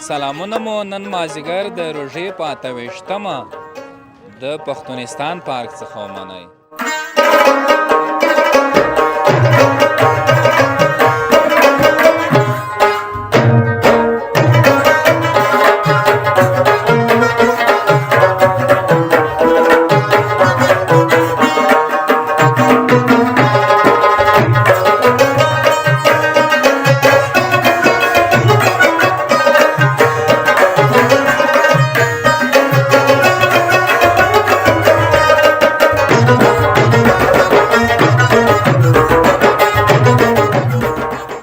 سلامونه مو نن مازدیګر د روژې په 28مه د پښتونستان پارک څخه ومنئ.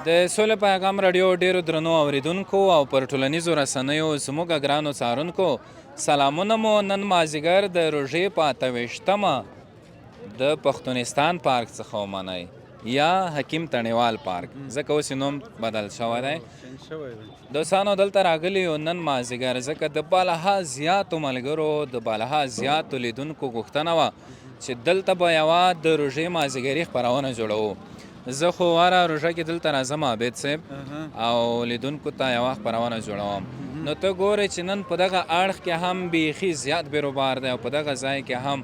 د سولې پیغام راډیو ډیرو درنو اوریدونکو او پر ټولنیزو رسنیو زموږ ګرانو څارونکو سلامونه مو نن مازدیګر د روژې په 28مه د پښتونستان پارک څخه ومنئ یا حکیم تڼیوال پارک ځکه اوس یې نوم بدل شوی دی. دوستانو دلته راغلي یو نن مازدیګر ځکه د بالها زیاتو ملګرو د بالها زیاتو لیدونکو غوښتنه وه چې دلته به یوه د روژې مازدیګري خپرونه جوړوو. زه خو هره روژه کې دلته راځم عابد صاحب او لیدونکو ته یوه خپرونه جوړوم. نو ته ګورې چې نن په دغه اړخ کې هم بیخي زیات بیروبار دی او په دغه ځای کې هم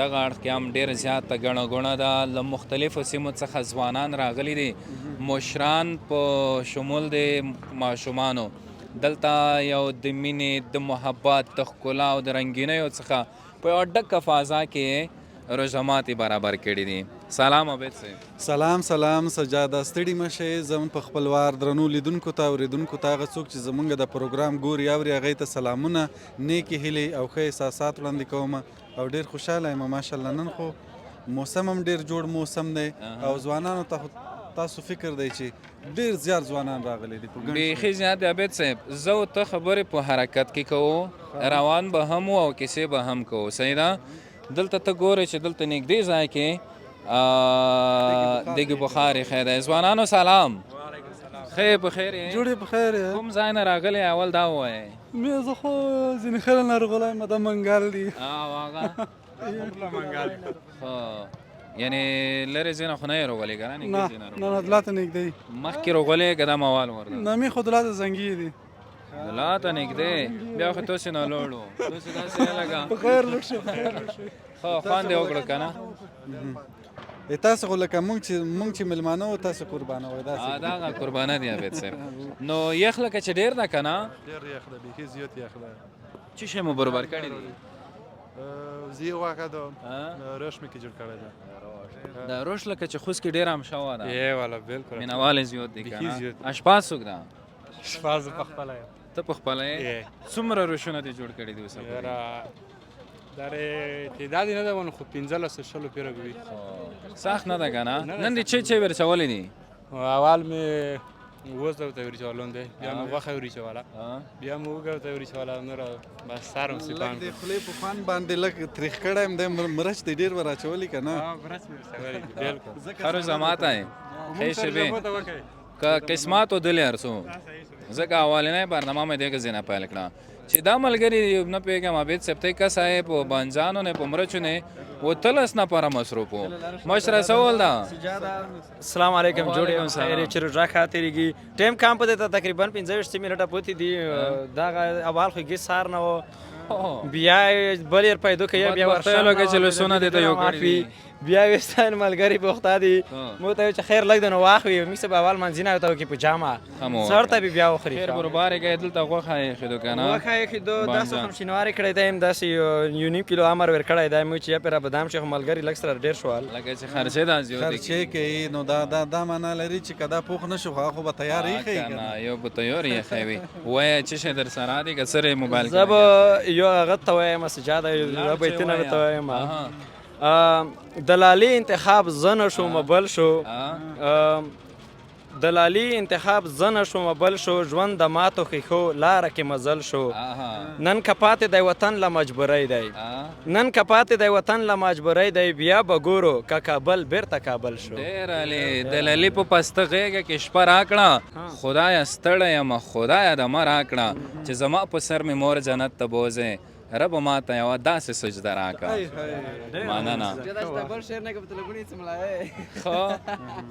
دغه اړخ کې هم ډېر زیاته ګڼه ګوڼه ده. له مختلفو سیمو څخه ځوانان راغلي دي، مشران په شمول د ماشومانو. دلته یو د مینې، د محبت، د ښکلا او د رنګینیو څخه په یوه ډکه فضا کې روژه ماتي برابر کړي دي. سلام عبید صاحب. سلام سجاده، ستړي مه شئ. زموږ په خپل وار درنو لیدونکو ته اوریدونکو ته هغه څوک چې زموږ د پروګرام ګوري اوري هغوی ته سلامونه، نیکې هیلې او ښه احساسات وړاندې کوم او ډېر خوشحاله یم ماشاءالله. نن خو موسم هم ډېر جوړ موسم دی او ځوانانو ته تاسو فکر دی چې ډېر زیات ځوانان راغلي دي. بیخي زیات دی عبید صاحب. زه او ته خبرې په حرکت کې کوو، روان به هم وو او کیسې به هم کوو. صحیح ده؟ دلته ته ګورې چې دلته نږدې ځای کې دیګ بخار ایښی دی. ځوانانو سلام. ښه په خیر یې؟ جوړې په خیر یې؟ کوم ځای نه راغلی اول دا ووایئ. زه خو ځینې خلک نه راغلی یم، دا منګل دي. هغه یعنې لرې ځای نه خو نه یې راغلی که نه؟ نه دلته نږدې مخکې راغلی که دا موال ورده؟ نه مې خو دلته زنګي دي. دلته نږدې بیا خو تاسې نه لوړ و، تاسې داسې نه لګه. په خیر لږ شو. ښه خوند یې وکړو که نه؟ تاسو خو لکه موږ چې میلمانه وو تاسو قربانه وئ. دغه قربانه دی عبید صاحب. نو یخ لکه چې ډېر ده که نه؟ ډېر یخ ده، بیخي زیات یخ ده. څه شی مو برابر کړي دي؟ وزې غوښه ده، رش مې کې جوړ کړی ده. د روش لکه چې خوست کې ډېره هم شوه ده. یې والا بالکل مینهوال یې زیات دي که نه؟ اشپاز څوک ده؟ اشپاز زه پخپله یم. ته پخپله یې؟ څومره روشونه دې جوړ کړي دي اوسه پورې؟ دا تعداد یې نه ده ونه، خو 15-20 پیره وي. سخت نه ده که نه؟ نن دې چې ورچولې دي؟ اول مې اوس ورته ورچولون دی، بیا مې غوښه ورچوله، بیا مې اوږه ورته ورچوله، نوره بس سر هم سیپان کړو. د خولې په خوند باندې لږ تریخ کړی یم. دی مرچ دې ډېر ور اچولي که نه؟ مرچ مې ورڅولي دي بالکل. هر روز ماته یې ښې شبې که قسمات و دلې هر څو. ځکه اولنۍ برنامه مې دې ځای نه پیل کړه چې دا ملګري نه پوهېږم عابد صاحب ته کس یې په بانجانو نه په مرچو نه و 13 نفره مصروف وو. مشره څه ول ده؟ السلام علیکم. جوړ یم خیر چې روژه ښه تېرېږي. ټایم کم پاتې ته تقریبا 15 منټه پاتې دي. دغه اول خو ګیس سهار نه و، بیا بل یې پیدا کوي، بیا ورشان لکه چې لسونه دې ته یو کړي دي، بیا وستان ملګري بوخته دي. مو ته چې خیر لږ د نو واخوي میسه به اول منځینه ته کې په جامه سر ته بیا وخري. خیر برابر کې دلته غوښه یې خېدو کنه؟ غوښه یې خېدو. داسې هم شینواري کړی دی، داسې یو نیم کیلو امر ور کړی دی. مو چې پر بادام شیخ ملګری لږ سره ډېر شوال لکه چې خرچې دا زیات خرچې کوي. نو دا معنا لري چې کدا پوخ نشو خو به تیار یې ښیي کنه؟ یو به تیار یې ښیي. وایه چې شی در سره دی که سره موبایل کې؟ زه به یو هغه ته وایم سجاده، یو بیتونه به ته وایم. دلالي انتخاب زنه شو مبل شو، دلالي انتخاب زنه شو مبل شو، ژوند د ماتو ښیښو لاره کې مزل شو. نن که پاتې دی وطن له مجبورۍ دی، نن که پاتې دی وطن له مجبورۍ دی، بیا به ګورو که کابل بیرته کابل شو. ډېر علي دلالي په پسته غېږه کې شپه راکړه، خدایه ستړی یم خدایه دمه راکړه، چې زما په سر مې مور جنت ته بوځې، رب ما ته یوه داسې سجده راکړه. مننه.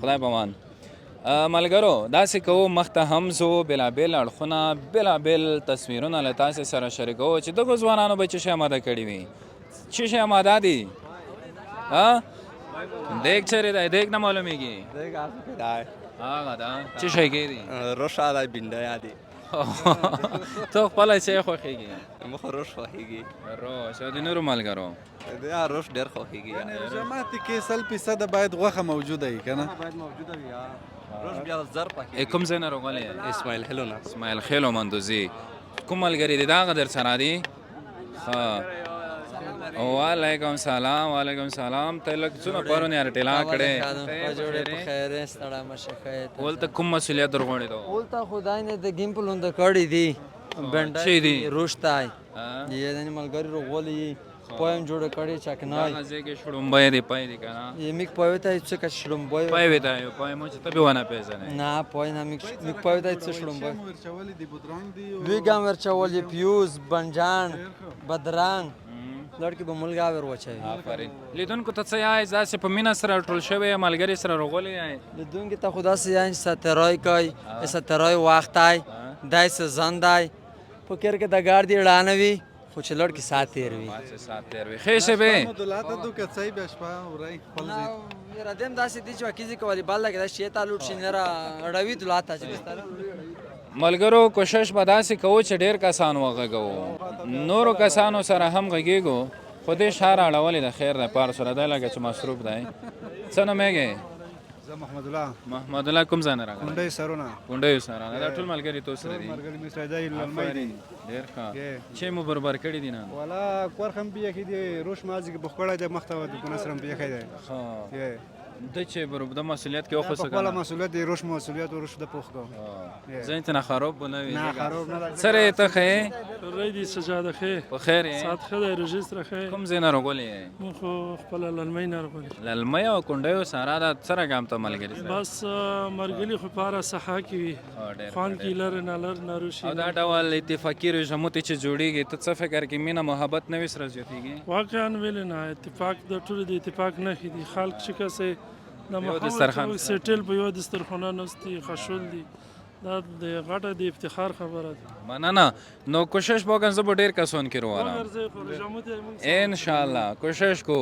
خدای پامان. ملګرو داسې کوو مخته هم ځو بېلابېل اړخونه بېلابېل تصویرونه له تاسې سره شریکوو چې دغو ځوانانو به څه شی اماده کړي وي څه شی اماده دي دیګ چېرې دی دیګ نه معلومېږي هغه ده څه شی کې دي روشه ده بینډۍ دي ته خپله څه خوښېږي مخ روش خوښېږي روش او د نورو ملګرو دا روش ډېر خوښېږي روژه کې 100% باید غوښه موجوده وي که نه باید موجوده وي روش بیا زر پکې کوم ځای نه راغلی اسماعیل خیلو نه اسماعیل خیلو مندوزي کوم ملګري دي دا هغه در سره دي ښه وعلیکم سلام وعلیکم سلام ته لږ څونه پرون یار ټیلا کړې ولته کوم مسؤلیت در غوړې دو ولته خدای نه د گیم پلون د کړی دی چی دی روشتای یې د ملګری روغولې پویم جوړ کړی چکنای هغه ځای کې شړومبی دی پای دی که نه یې میک پوی ته څه که شړومبی پای وی ته یو پای مو چې ته به ونه پېژنې نه پوی نه میک پوی ته څه شړومبی ورچولې دي بودرنګ دي دوی ګام ورچولې پیوز بنجان بدرنګ لړکی به ملګا ور وچای آفرین لیدونکو ته څه یای داسې په مینه سره ټول شوی ملګري سره راغلی یای لیدونکي ته خدا سي یان سترای کوي سترای وختای دای سزندای فکر کې د ګاډي اړانوي خو چې لړکی سات تیر وي سات تیر وي خېشه به دلاته تو کڅای به شپه ورای خپل ځای ردم داسې دي چې کیږي کوي بل لګي دا شی تعلق شینره اړوي دلاته چې ملګرو کوشش به داسې کوو چې ډېر کسان وغږوو نورو کسانو سره هم غږېږو خو دې ښار اړولې د خیر دپاره سره دی لکه چې مصروف دی څه نومېږې زه محمد الله محمد الله کوم ځای نه راغلی کونډۍ سرونه کونډیو سره دا ټول ملګري تو سره دي مرګلي مې سره دی لمای دی ډېر ښه چې مو برابر کړي دي نه والا کور هم بیا کې دی روش مازی کې بخړه د مخته د کنه سره بیا کې دی ښه د چې برابر د مسؤلیت کې خو څه خپل مسؤلیت دی روش مسؤلیت روش د پوخ کو زين ته خراب بنوي نه خراب نه سره ته خې ریدي سجاده خې په خیر سات خدای رجستر خې کوم زین راغولې مو خو خپل للمې نه راغولې للمې او کونډیو سره دا سره ګام ته ملګری بس مرګلي خو پاره صحه کی خوان کی لر نه روشي او دا ډول اتفاقی رژیمو ته چې جوړیږي ته څه فکر کې مینه محبت نه وسره زیاتیږي واقعا ویل نه اتفاق د ټول د اتفاق نه خېدي خلک شکه سه د دسترخوان سیټل په یو دسترخوان نستی خشول دي دا د غټه د افتخار خبره ده مننه نو کوشش وکړم زه به ډېر کسون کې روانم ان شاء الله کوشش کو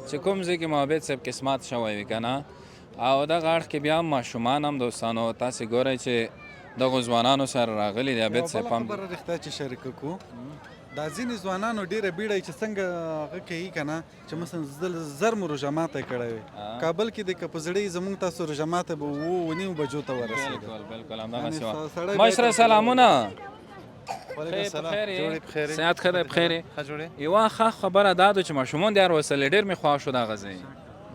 چې کوم ځای کې محبت صاحب قسمت شوی وي که نه او دغه اړخ کې بیا ماشومان هم دوستانو تاسې ګورئ چې دغو ځوانانو سره راغلي دي عبید صاحب هم خبره رښتیا چې شریکه کو دا ځینې ځوانانو ډېره بیړه چې څنګه هغه کوي که نه چې مثلا زر مو روژه ماتی کړی وي کابل کې د که په زړه زموږ تاسو روژه ماتی به 9:30 بجو ته ورسېږي بالکل همدغسې وه مشره سلامونه صحت ښه دی بخیر یوه ښه خبره دا ده چې ماشومان دې هر وسلې ډېر مې خوښ شو دغه ځای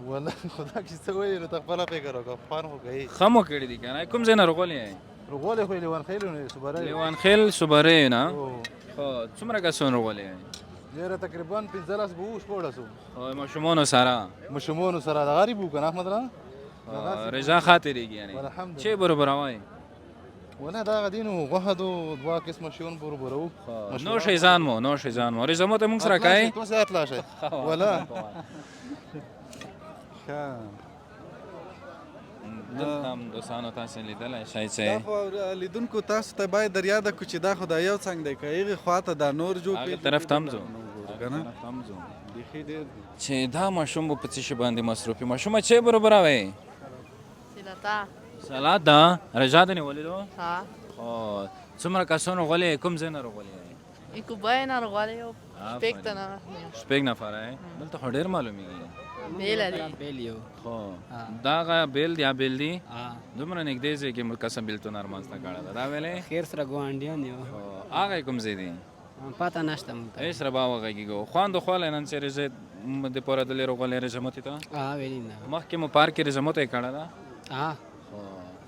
والله خدا چې څه وایي نو ته خپله فکر وکړه خوان خو کوي ښه مو کړي دي که نه کوم ځای نه راغلی یې روغولې خو لیوان خیل نه صبره لیوان خیل صبره نه خو څومره کسان راغلي ډېره تقریبا 15 به وو شپوړسو او ماشومانو سره د غریب وو که نه احمد الله رضا خاطرېږي یعنې چې برابروئ ونه دا غدینو غوښه دو دوه قسمه شیون برابرو نوشئ ځان مو رضا مو ته موږ سره کوئ تو ساعت لا شي ولا دلته هم دوستانو تاسې لیدلی شئ چې دا خو لیدونکو تاسو ته باید در یاده کړو چې دا خو دا یو څنګ دی که هغې خواته دا نور جو هغې طرف ته هم ځو چې دا ماشوم به په څه شي باندې مصروف وي ماشومه چې برابروئ سلات ده رجا دې نیولې دو خو څومره کسان راغلي کوم ځای نه راغلي کوبای نه راغلی یو شپږ نفره دلته خو ډېر معلومېږي بیل دی خو دغه بیل دی یا بیل دی دومره نږدې ځای کې کسه بیلتون رامنځته کړی ده دا ویلې خیر سره ګاونډیان یو هغه کوم ځای دی پته نشته مونږ ته سره به وغږېږو خواندو خواله نن چې زه د پوره دلې راغلی رژیموتې ته ویلي نه مخکې مو پارک کې رژیموته یې کړې ده خو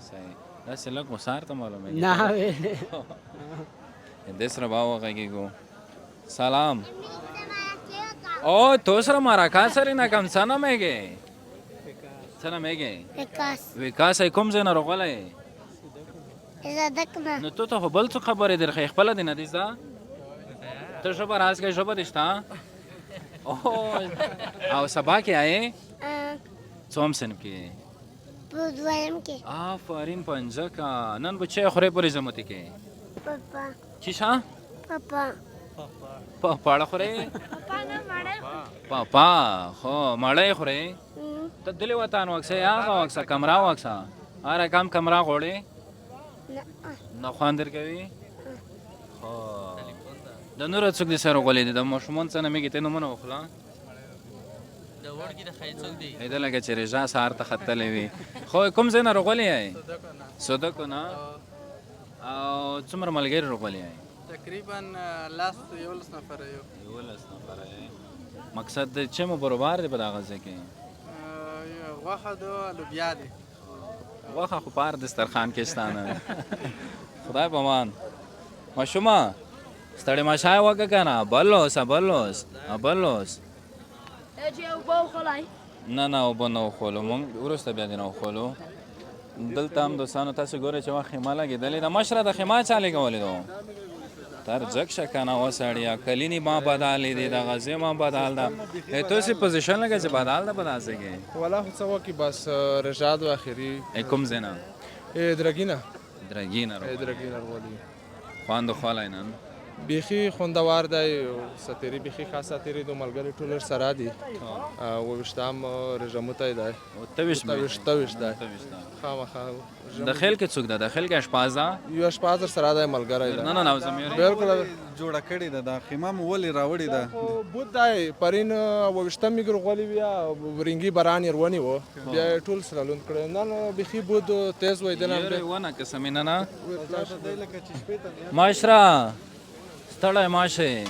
صحیح داسې لږ مو سهار ته معلومېږي نه ویلې دې سره به وغږېږو سلام او تو سره مراکا سره نه کم څه نومېږې وکاس کوم ځای نه راغلی نو تو ته خو بل څه خبرې درښې خپله دې نه دي زده ته ژبه راز کوې ژبه دې شته او سبا کې آئې څوم صنف کې په دویم کې آفرین پنځه کا نن به چای خورې په رژمتي کې پپا چیشا پپا پاړه خورې پپا نه مړی پاپا خو مړی خورې ته دلی وطن وکسه هغه وکسه کمره وکسه هر کم کمره غوړې نه خوند درکوي خو د نور څوک دې سره غولې دي د ماشومان څه نه میږي ته نومونه وخلا د وړګي د خای څوک دی ایدا لکه چې رجا سهار ته خطلې وي خو کوم ځای نه رغولې یې صدق نه او څومره ملګری رغولې یې تقریبا لاس 11 نفر یو 11 نفر یې مقصد چې مو برابر دی په دغه ځای کې غوښه د لوبیا دی غوښه خو پار دسترخوان کې ستانه خدای پامان ماشومه ستړی ماشای وکه کنه بلوس نه اوبه نه وخولو مونږ وروسته بیا دې نه وخولو دلته هم دوستانو تاسو ګورئ چې وخت خیمه لګېدلې ده مشره د خیمه چا لګولې ده تر جګ شه کنه وسړیا کلینی ما بدالې دي د غزې ما بدال ده تو سی پوزیشن لګه چې بدال ده په داسې کې ولا خو څه وکي بس رشاد و اخري کوم زینا درګینا ورغولي خواندو خولای نن بیخي خوندور دی ستری بیخي خاصه تیری دو ملګری ټول سره دي او وشتام رژمته دی او تویش دی خامخا د خیل کې څوک ده د خیل کې اشپاز ده یو اشپاز سره دی ملګری دی نه زميري بالکل جوړه کړې ده د خیمه مو ولې راوړې ده بود دی پرین وشتم میګر غولي بیا ورنګي بران يرونی وو بیا ټول سره لوند کړه نن بیخي بود تیز وای دنه ونه قسمینه نه ماشرا ستړی ماشه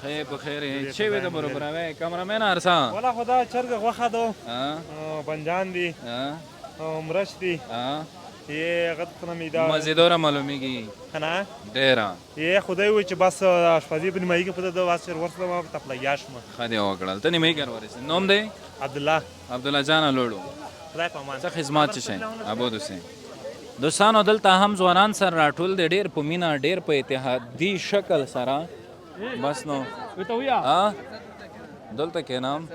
خیر په خیر چې وې د برابروي کامرامن ارسا ولا خدا چرګ غوخه دو بنجان دي مرش دي یې غد میدا مزیدور معلومیږي کنه ډیره یې خدای و چې بس اشپزی په نیمایي کې په د واسر ورته ما تپلګیاش ما خدای وکړل ته نیمایي کار ورسې نوم دی عبدالله جان لوړو خدای په امان څه خدمات شي ابو دوسه دوستانو دلته هم ځوانان سره راټول دي ډیر په مینا ډیر په اتحادي شکل سره بس نو دلته کې نام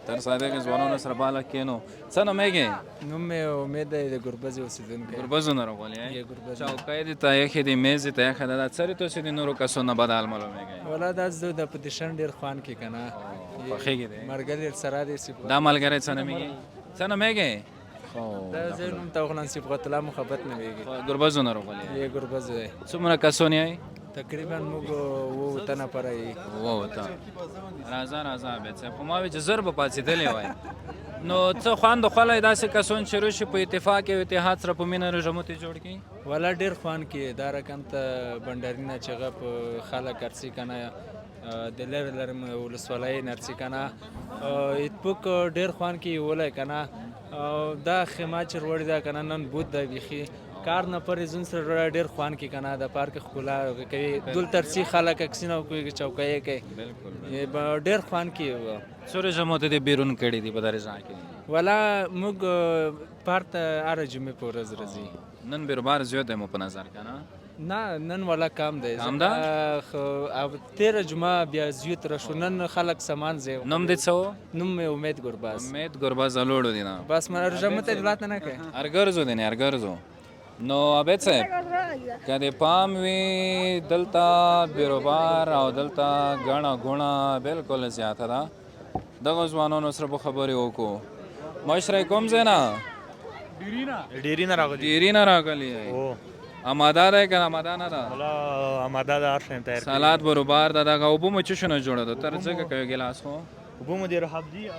تر ساده کې ځوانانو سره بالا کېنو څه نو میګي نوم مې امید دی د ګربز اوسیدونکو ګربز نه راغلی چوکای دي ته یې دې میز ته یې خدای سره ته سې نورو کسونه بدل معلومیږي ولا د پوزیشن ډیر خوان کې کنه خوخیږي دي مرګل سره دي دا ملګری څه نه میګي دا زینوم ته غلان صبغت الله محبت نه ویږي ګربز نه راغلی یې ګربز دی څومره کسونه یې تقریبا موږ وو تنه پرای وو تا راځه به څه په ما وی جزر په پاتې دلې وای نو څه خواند خلای داسې کسون چې روشي په اتفاق او اتحاد سره په مینه رژمته جوړ کی ولا ډیر خوان کې دا رقم ته بندرینه چغه په خلک ارسي کنه د لر ولسوالۍ نرسي کنه اتپوک ډیر خوان کې ولای کنه دا خیمه چې وړي دا کنه نن بود د بيخي کار نه پرې زون سره ډیر خوان کې کنه د پارک خلا کوي دل ترسي خلک اکسینه کوي چوکای کوي بالکل ډیر خوان کې سورې جمعته دې بیرون کړي دي په درځه کې ولا موږ پارت ارجمه په ورځ رزي نن بیربار زیات مو په نظر کنه نه نن ولا کام دی او 13 جمعه بیا زیات را شو نن خلک سامان زی نوم دې څو نوم امید ګرباز لوړو دي نه بس مر رجمته دلات نه کوي ارګرزو دي نه ارګرزو نو ابد صاحب کله پام وی دلتا بیروبار او دلتا غاڼه غوڼه بالکل زیاته ده دغه ځوانانو سره خبرې وکړو مشره کوم زینا ډیرینا راغلی او آماده ده کنه آماده نه ده ولا آماده ده هر ټیم تیار سالاد برابر ده دغه وبو مچ شنو جوړه ده تر څنګه کوي ګلاس هو وبو مو دې رحب دي او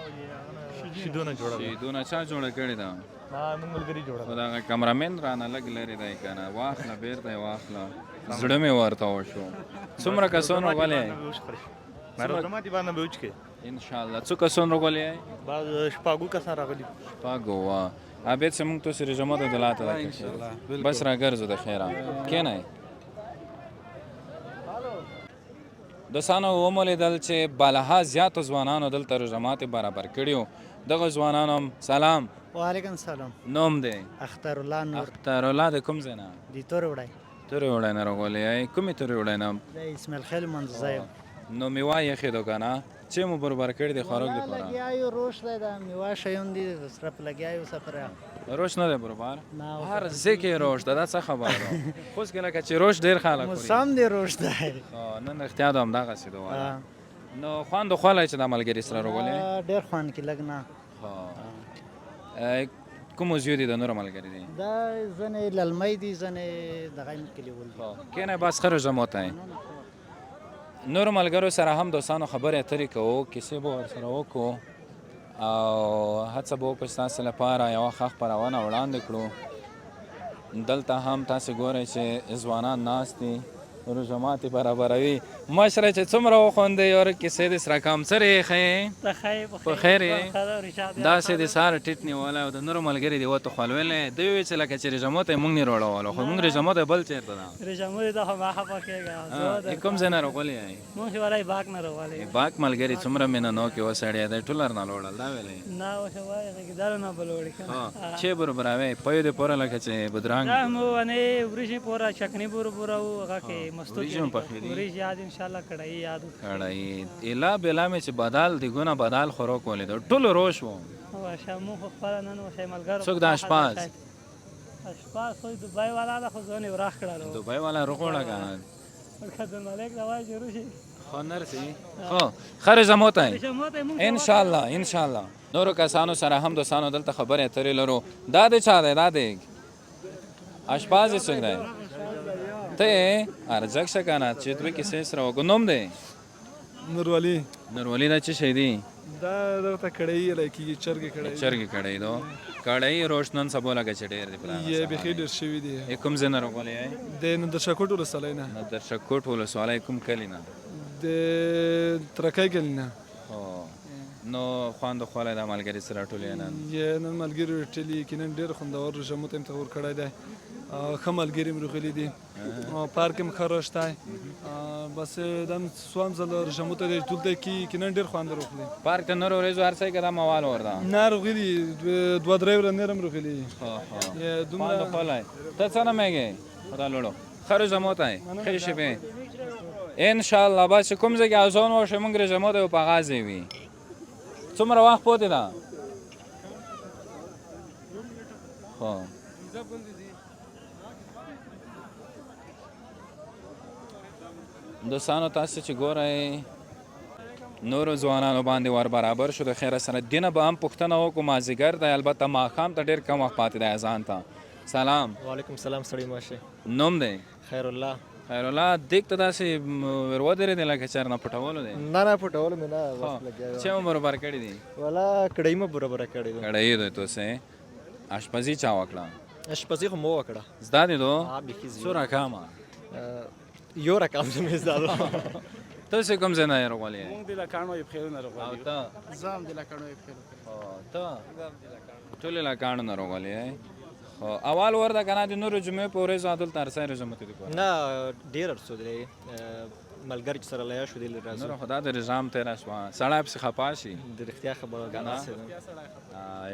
شیدونه جوړه چا جوړه کړی ده موږ ملګری جوړه دا کیمرامین رانه لګ لري دی کنه واخله بیرته واخله زړه مې ورته وشو څومره کسون وغولې مرماتي باندې به وچکه ان شاء الله څو کسون وغولې بعد شپاګو کسان راغلي شپاګو وا ابد سمون تو سره جمعه د دلاته ده بس راګرځو د خیره کینای دوستانو ومولیدل چې بالها زیات ځوانانو دلته رجمات برابر کړیو دغه ځوانانو سلام وعلیکم سلام نوم دی اختر الله د کوم ځای دی تور وړای نه راغلی کومې تور وړای نه د اسماعیل خیل منځای نو میوه یې خېدو کنه چې مو برابر کړی دی خوراک دی لګیایو روش دی د میوه شیون دي سره لګیایو سفر روش نه دی برابر نه هر ځای کې روش ده دا څه خبره ده خو اوس کې لکه چې روش ډېر خلک خوري موسم دی روش دی نن اختیار هم دغسې ده والا نو خوند خوړلی چې دا ملګري سره راغلی ډېر خوند کې لږ نه کوم وزیو دي د نورو ملګري دي دا ځنې للمۍ دي ځنې دغه کلیول دي کینه بس ښه روژه ماتی نورو ملګرو سره هم دوستانو خبرې اترې کوو کیسې به ورسره وکړو او هڅه به وکړو چې تاسې لپاره یوه ښه خپرونه وړاندې کړو دلته هم تاسې ګورئ چې ځوانان ناست دي روژه ماتې برابروي مشره چې څومره وخوندې یو کیسې دې سره کوم څه یې ښې په خیر یې داسې دې سهار ټیټ نیولی او د نورو ملګري دې وتخولولی دوی وویل چې لکه چې روژه ماتی موږ نه راوړولو خو موږ روژه ماتی بل چېرته ده روژه ماتي ته خو ما خفه کېږه کوم ځای نه راغلی یې موږ ولی باک نه راغلی باک ملګري څومره مینه ناک وه سړی دی ټولر نه لوړل دا ویلی نه اوس وایي غږېدلو نه به لوړې که چی برابروي پایو دې پوره لکه چې بدرنګ دا مو ونې وریجې پوره چکني بوره و هغه کې مستو وریجې هم پخېدي وریجې یاد انشاءالله کړهی یاد کړهی ایلا بېلا مې چې بدال دیګونه بدال خوراک ولیدو ټولو روش وو واشه مو خو خپله نن اوسئ ملګرو څوک د اشپاز اشپاز خو دبۍ والا ده خو ځان یې وراخ کړلو دبۍ والا روغوړه که عبدالملک ته وایي چې روشي خو نرسي خو ښه روژه ماتی انشاءالله انشاءالله نورو کسانو سره هم دوستانو دلته خبرې اترې لرو دا د چا دی دا دیګ اشپاز یې څوک دی ته یې ارزښت شه که نه چې دوی کیسې سره وکړو نوم دی نورولي دا څه شی دی دا دغه کړهی ویلی کېږي چرګې کړهی دو کړهی روش نن سبا لکه چې ډېر دی یې بیخي ډېر شوي دي کوم ځای نه راغلی یې د نندرشاکوټ ولسوالۍ نه نندرشاکوټ ولسوالۍ کوم کلي نه د ترکۍ کلي نه نو خوند خوړلی دا ملګري سره ټول یې نن نن ملګري ټولې یقینا ډېر خوندور روژه ماتی مې ته ور کړی دی ښه ملګري مې راغلي دي پارک هم ښه روش دی بس دا څوام ځل روژه ماتی دی دلته کې یقینا ډېر خوند راغلی پارک ته نورو ورځو هر څه کې دا موال ورده نه راغلي دوه درې ورځې نور هم راغلي خوند خوړلی ته څه نه میږې خدا لوړو ښه روژه ماتی ښې شپې انشاءالله بس چې کوم ځای کې اذان وشي موږ روژه ماتی په آغاز یې وي څومره وخت پاتې ده خو دوستانو تاسو چې ګورئ نورو ځوانانو باندې ور برابر شو د خیره سره دینه به هم پوښتنه وکړو مازدیګر دی البته ماښام ته ډېر کم وخت پاتې دی اذان ته سلام وعلیکم سلام سړی ماشه نوم دی خیر الله دیک ته داسې ور ودرېدې لکه چېرې نه پټولو دی نه پټولو مې نه وخت لګیا چا مو برابر کړي دي والا کړهی مې برابر کړی دی کړهی دی توسې اشپزي چا وکړه اشپزي خو مو وکړه زده دي دو څو رقمه یو رقم مې زده تاسو کوم ځای نه راغلی مونږ د لکاڼو یې پښېرو نه راغلی او ته زه هم د لکاڼو یې پښېرو ته ټولې لکاڼو نه راغلی اول ورده که نه د نورو جمعې په ورځو دلته هر ځای روژه ماتي دي نه ډېر عرصه دی ملګري چې سره لیا شو دی راځو نور خدا د رژام تېره شوه سړی پسې خفه شي د رښتیا خبره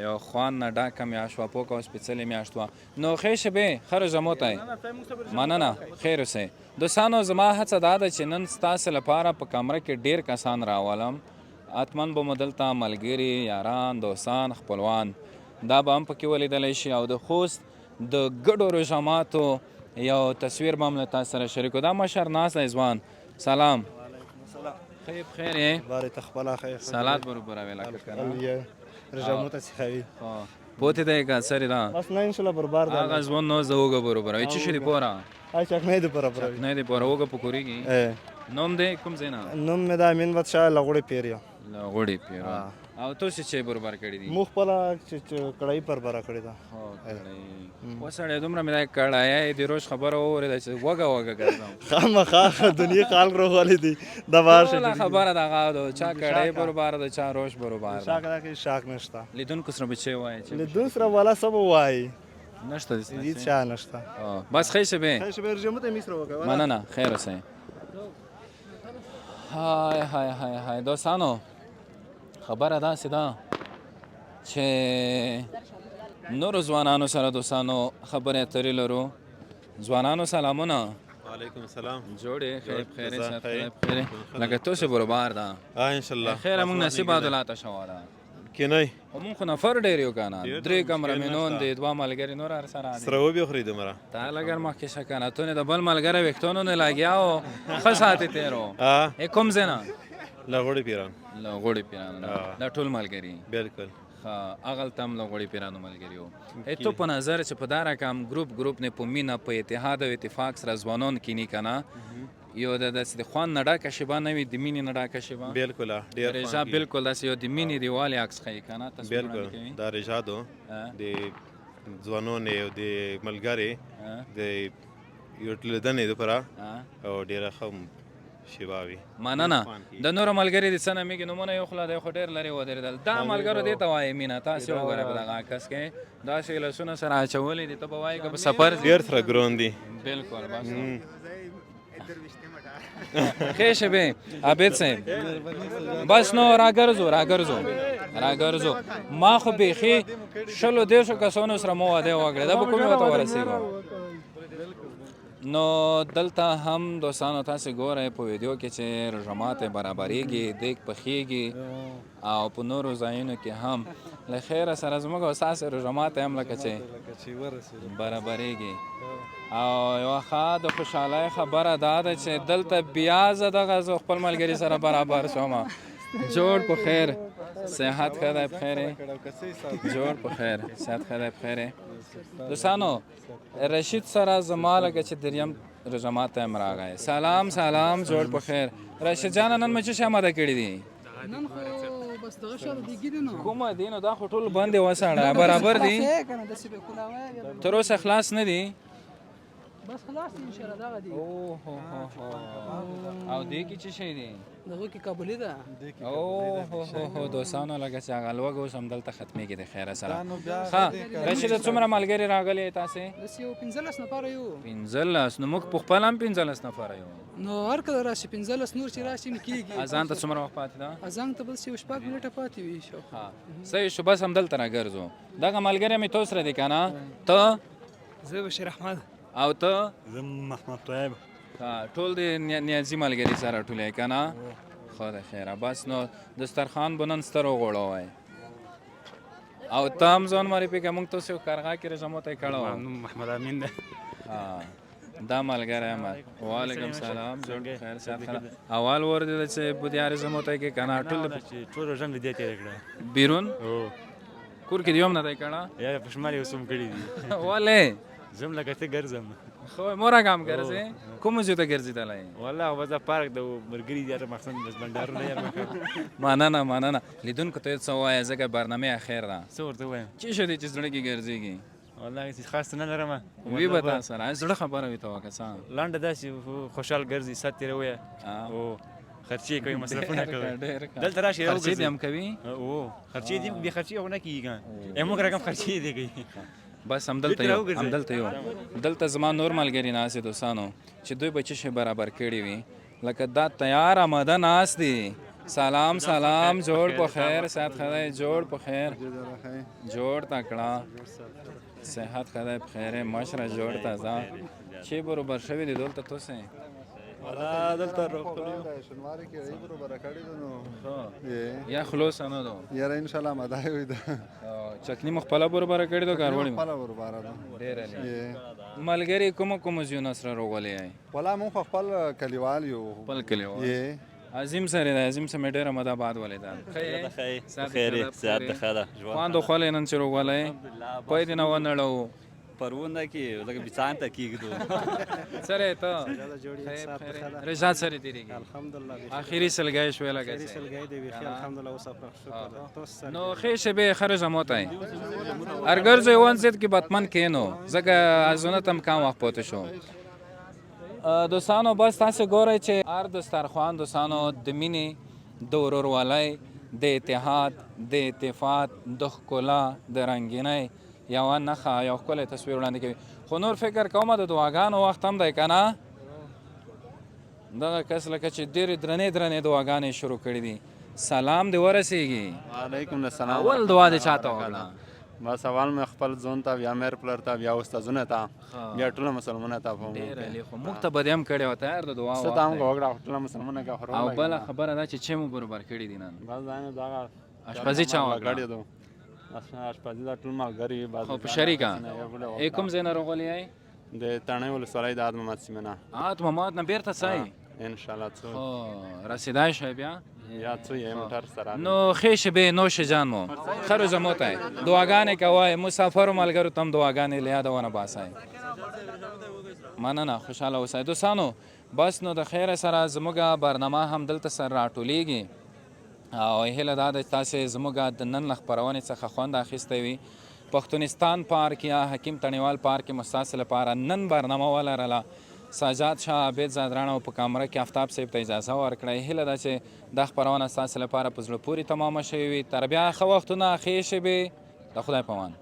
یو خوان نه ډاکه میاشت وه پوکه او سپېڅلې میاشت وه نو ښې شپې ښه روژه ماتی مننه خیر اوسئ دوستانو زما هڅه دا ده چې نن ستاسې لپاره په کمره کې ډېر کسان راولم حتمن به مو دلته ملګري یاران دوستان خپلوان دا به هم پکې ولیدلی شي او د خوست د ګډو روژه ماتو یو تصویر به هم له تاسو سره شریکو دا مشر ناست دی ځوان سلام خیر خیر یې بارې ته خپله خیر سلات برابروي لکه که نه روژه ماتی څخوي پوتې دی که سرې ده بس نه انشاءالله برابر ده هغه ځوان نو زه اوږه برابروي څه شي دي پوره چکنۍ دې برابروي چکنۍ دې پوره اوږه پکورېږي نوم دی کوم ځای نه نوم مې د امین بادشاه لغوړې پیریا لغوړې پیریا او تاسو چې برابر کړی دي مو خپله کړهی برابره کړې ده وسړی دومره مې دا کړهی د روش خبره واورېده چې وږه ګرځم خامخا دنیا خلق راغلي دي د بهر ټوله خبره دغه ده چا کړهی برابر ده چا روش برابر ده شاک نشته لیدونکو سره به څه وایي لیدونکو سره والا څه به وایي نشته هیڅ چا نشته بس ښې شپې ښې شپې روژه ماتی مې سره وکړه مننه خیر اوسئ های های های های دوستانو خبره داسې ده چې نورو ځوانانو سره دوستانو خبرې اترې لرو ځوانانو سلامونه وعلیکم السلام جوړې خیر لکه تاسو برابر ده انشاءالله خیر موږ نصیب عدالت شوه ده کینای خو مونږ خو نفر ډېر یو که نه 3 کمرمینون دي 2 ملګري نور هر سره دي سره وبې خوري دومره تا لګر مخکې شه که نه تو نه د بل ملګری ویښتونو نه لګیا و ښه ساعت یې تېر و کوم ځای نه له غوړې پیران له غوړې پیرانو نه دا ټول ملګري بالکل هغلته هم له غوړې پیرانو ملګري وو تو په نظر چې په دا رقم ګروپ نه په مینه په اتحاد او اتفاق سره ځوانان کینی که نه یو داسې د خوند نه ډکه شیبه نه وي د مینې نه ډکه شیبه بالکل ډېر رژا بالکل داسې یو د مینې د والي عکس ښیي که نه بالکل دا رژا دو د ځوانانو او د ملګري د یو لیدنې دپاره او ډېره ښه شیبه وي مننه د نورو ملګري د څه نه میږي نومونه یو خلا دی خو ډېر لرې ودرېدل دا ملګرو دې ته وایي مینه تاسې وګورئ په دغه عکس کې داسې لاسونه سره اچولي دي ته به وایي که په سفر ډېر سره ګران دي بالکل بس خیش به عابد صاحب بس نو راګرځو ما خو بیخي 110 کسانو سره مو واده وکړه دا به کومې ورته ورسېږم نو دلته هم دوستانو تاسې ګورئ په ویډیو کې چې رژمات برابرېږي دیګ پخېږي او په نورو ځایونو کې هم له خیره سره زموږ او ستاسې رژمات هم لکه چې برابرېږي او یوه ښه د خوشحالۍ خبره دا ده چې دلته بیا زه دغه زه خپل ملګري سره برابر شوم جوړ په خیر صحت ښه دی بخیر جوړ په خیر صحت ښه دی بخیر دوستانو رشید سره زما لکه چې دریم رژمات ته هم راغی سلام جوړ په خیر رشید جانه نن مې څه شی آماده کړي دي نن خو بس دغه شاله دیګې دي نو کومه دي نو دا خو ټول بند دي وساړه برابر دي تر اوسه خلاص نه دي بس خلاص ان شاء الله دغه دي او دې کې څه شی دي دغه کې کابلی ده هو دوستانو لکه چې هغه لوږه اوس همدلته ختمېږي د خیره سره ښه رشید څومره ملګري راغلي تاسې بس یو 15 نفره یو 15 نو موږ په خپل هم 15 نفره یو نو هر کله راشي 15 نور چې راشي نو کېږي اذان ته څومره وخت پاتې ده اذان ته بس یو شپږ منټه پاتې وي صحیح شو بس همدلته راګرځو دغه ملګری مې تو سره دی که نه ته زه بشیر احمد او ته زه محمد طیب ټول د نیازي ملګري سره ټولې که نه خو د خیره بس نو دسترخوان به نن ستر وغوړوئ او ته هم ځان معرفي کړه موږ تاسې یو کارغه کې رژمو ته یې کړی وم محمد امین دی دا ملګری یم وعلیکم سلام جوړ خیر صحت ښه اول ور دی چې بودیا رژمو ته یې کې که نه ټول روژه مې دې تېره کړه بیرون کور کې دې هم نه دی کړه یا په شمال یې اوس هم کړي دي ولې زم لکه ته ګرځم خو مورا کام ګرځې کومو ځای ته ګرځېدلی والله بس دا پارک د ملګري دي مقصد بس بنډارونه یې مننه لیدونکو ته یې څه ووایه ځکه برنامه اخر ده څه ورته ووایم څه شی دی چې زړه کې ګرځېږي والله هېڅ خاص څه نه لرم وي به تا سره زړه خبره وي ته وکړه څه لنډه داسې خوشحال ګرځي سات تېرویه او خرچې کوي مصرفونه کوي دلته راشي خرچې دې هم کوي خرچې دې بې خرچې خو نه کېږي موږ رقم خرچې دې کوي بس همدلته یو دلته زما نور ملګري ناست دي دوستانو چې دوی به څه شی برابر کړي وي لکه دا تیار آماده ناست دي سلام جوړ په خیر صحت ښه دی جوړ په خیر جوړ تکړه صحت ښه دی په خیر مشره جوړ تازه چې برابر شوي دي دلته تاسې دلته شنواري کې ای برابر کړی نو یا خلاص نه دو یاره ان شاء الله مدای وي دا چکنی مخبل برابر کړی دو کاروړی مخبل برابر ده ډیر ملګری کوم زیو نصر روغلی ای ولا مون خپل کلیوال یو خپل کلیوال عظیم سره ده عظیم سره ډیر مداباد ولیدل خیر سعادت خاله خواندو خو نن چې روغلی پای دې نه ونړو پرونه کې لکه بچان ته کېږدو سره ته رضا سره تیریږي الحمدلله اخیری سلګای شوې لګای اخیری سلګای دی بخیر الحمدلله اوس پر شکر نو خیشه به خرج موتای ارګر زه وان زید کې بتمن کینو زګه ازونه تم کام وخت پوت شو دوستانو بس تاسو ګورئ چې هر دسترخوان دوستانو د مینې د ورورولۍ د اتحاد د اتفاق د ښکلا د رنګینۍ یوه نښه یو ښکلی تصویر وړاندې کوي خو نور فکر کومه د دعاګانو وخت هم دی که نه دغه کس لکه چې ډېرې درنې دعاګانې شروع کړي دي سلام دې ورسېږي وعلیکم السلام اول دعا دې چاته وکړه بس اول مې خپل ځون ته بیا میر پلر ته بیا استادونه ته بیا ټوله مسلمانه ته موږ ته به دې هم کړې وه تیار د دعا څه ته هم وکړه ټوله مسلمانه که او بله خبره دا چې مو برابر کړي دي نن بس دا نه دغه اشپزي چا وکړه؟ کړې ده اشپزي دا ټول ملګري خو په شریکه کوم ځای نه راغلی یې؟ د تڼۍ ولسوالۍ د عاد محمد سیمه نه. عاد محمد نه بیرته ځئ؟ انشاءالله څو رسیدای شئ بیا؟ یا څو یې موټر سره. نو خیش به نوش جان مو خیر زمو ته دعاګانې کوئ مسافرو ملګرو ته هم دعاګانې له یاده ونه باسئ. مننه خوشحاله اوسئ دوستانو. بس نو د خیر سره زموږ برنامه هم دلته سره راټولیږي او هیله دا ده چې تاسې زموږ د نن له خپرونې څخه خوند اخیستی وي. پښتونستان پارک یا حکیم تڼیوال پارک کې مو ستاسې لپاره نن برنامه ولرله. سجاد شاه عابد زادران او په کامره کې آفتاب صاحب ته اجازه ورکړئ. هیله ده چې دا خپرونه ستاسې لپاره په زړه پورې تمامه شوې وي. تر بیا ښه وختونه ښې شېبې د خدای په امان.